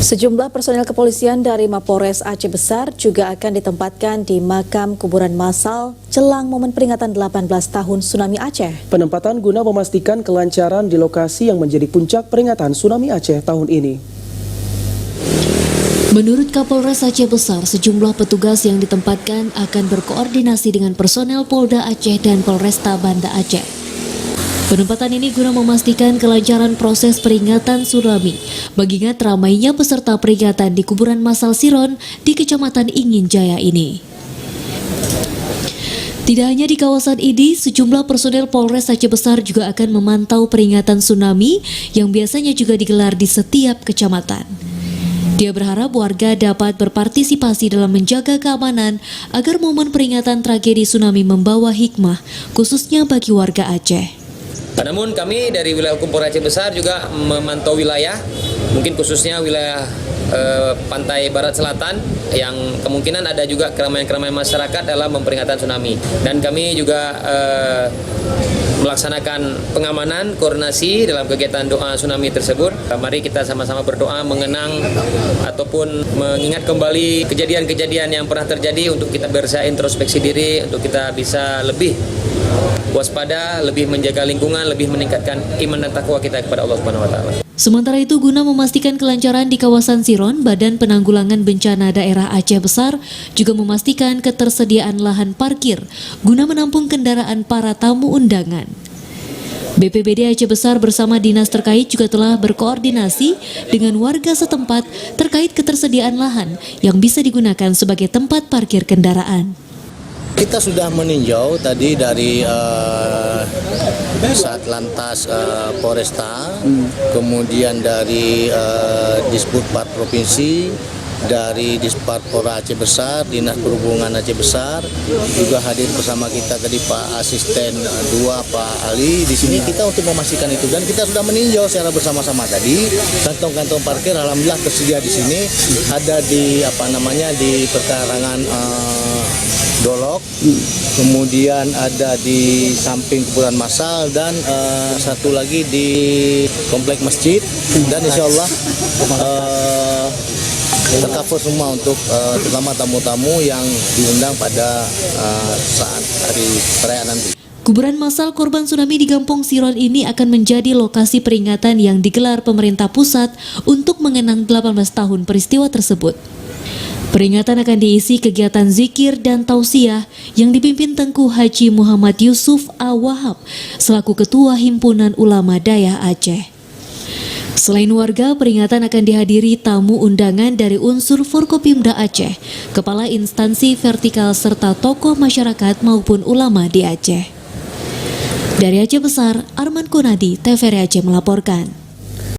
Sejumlah personel kepolisian dari Mapolres Aceh Besar juga akan ditempatkan di makam kuburan massal jelang momen peringatan 18 tahun tsunami Aceh. Penempatan guna memastikan kelancaran di lokasi yang menjadi puncak peringatan tsunami Aceh tahun ini. Menurut Kapolres Aceh Besar, sejumlah petugas yang ditempatkan akan berkoordinasi dengan personel Polda Aceh dan Polresta Banda Aceh. Penempatan ini guna memastikan kelancaran proses peringatan tsunami, mengingat ramainya peserta peringatan di kuburan massal Siron di Kecamatan Ingin Jaya ini. Tidak hanya di kawasan ini, sejumlah personel Polres Aceh Besar juga akan memantau peringatan tsunami yang biasanya juga digelar di setiap kecamatan. Dia berharap warga dapat berpartisipasi dalam menjaga keamanan agar momen peringatan tragedi tsunami membawa hikmah, khususnya bagi warga Aceh. Namun kami dari wilayah hukum Polres Aceh Besar juga memantau wilayah, mungkin khususnya wilayah pantai barat selatan yang kemungkinan ada juga keramaian-keramaian masyarakat dalam memperingatan tsunami. Dan kami juga melaksanakan pengamanan, koordinasi dalam kegiatan doa tsunami tersebut. Mari kita sama-sama berdoa mengenang ataupun mengingat kembali kejadian-kejadian yang pernah terjadi untuk kita bisa introspeksi diri, untuk kita bisa lebih waspada, lebih menjaga lingkungan, lebih meningkatkan iman dan takwa kita kepada Allah Subhanahu wa taala. Sementara itu, guna memastikan kelancaran di kawasan Siron, Badan Penanggulangan Bencana Daerah Aceh Besar juga memastikan ketersediaan lahan parkir guna menampung kendaraan para tamu undangan. BPBD Aceh Besar bersama dinas terkait juga telah berkoordinasi dengan warga setempat terkait ketersediaan lahan yang bisa digunakan sebagai tempat parkir kendaraan. Kita sudah meninjau tadi dari Satlantas Polresta, kemudian dari Disputpat Provinsi, dari Disparpor Aceh Besar, Dinas Perhubungan Aceh Besar, juga hadir bersama kita tadi Pak Asisten 2 Pak Ali. Di sini kita untuk memastikan itu, dan kita sudah meninjau secara bersama-sama tadi kantong-kantong parkir alhamdulillah tersedia di sini, ada di di perkarangan Dolok, kemudian ada di samping kuburan massal, dan satu lagi di komplek masjid, dan insya Allah tercover semua untuk terutama tamu-tamu yang diundang pada saat hari perayaan nanti. Kuburan massal korban tsunami di Kampung Siron ini akan menjadi lokasi peringatan yang digelar pemerintah pusat untuk mengenang 18 tahun peristiwa tersebut. Peringatan akan diisi kegiatan zikir dan tausiah yang dipimpin Tengku Haji Muhammad Yusuf Awahab selaku Ketua Himpunan Ulama Dayah Aceh. Selain warga, peringatan akan dihadiri tamu undangan dari unsur Forkopimda Aceh, kepala instansi vertikal serta tokoh masyarakat maupun ulama di Aceh. Dari Aceh Besar, Arman Kunadi, TVRI Aceh melaporkan.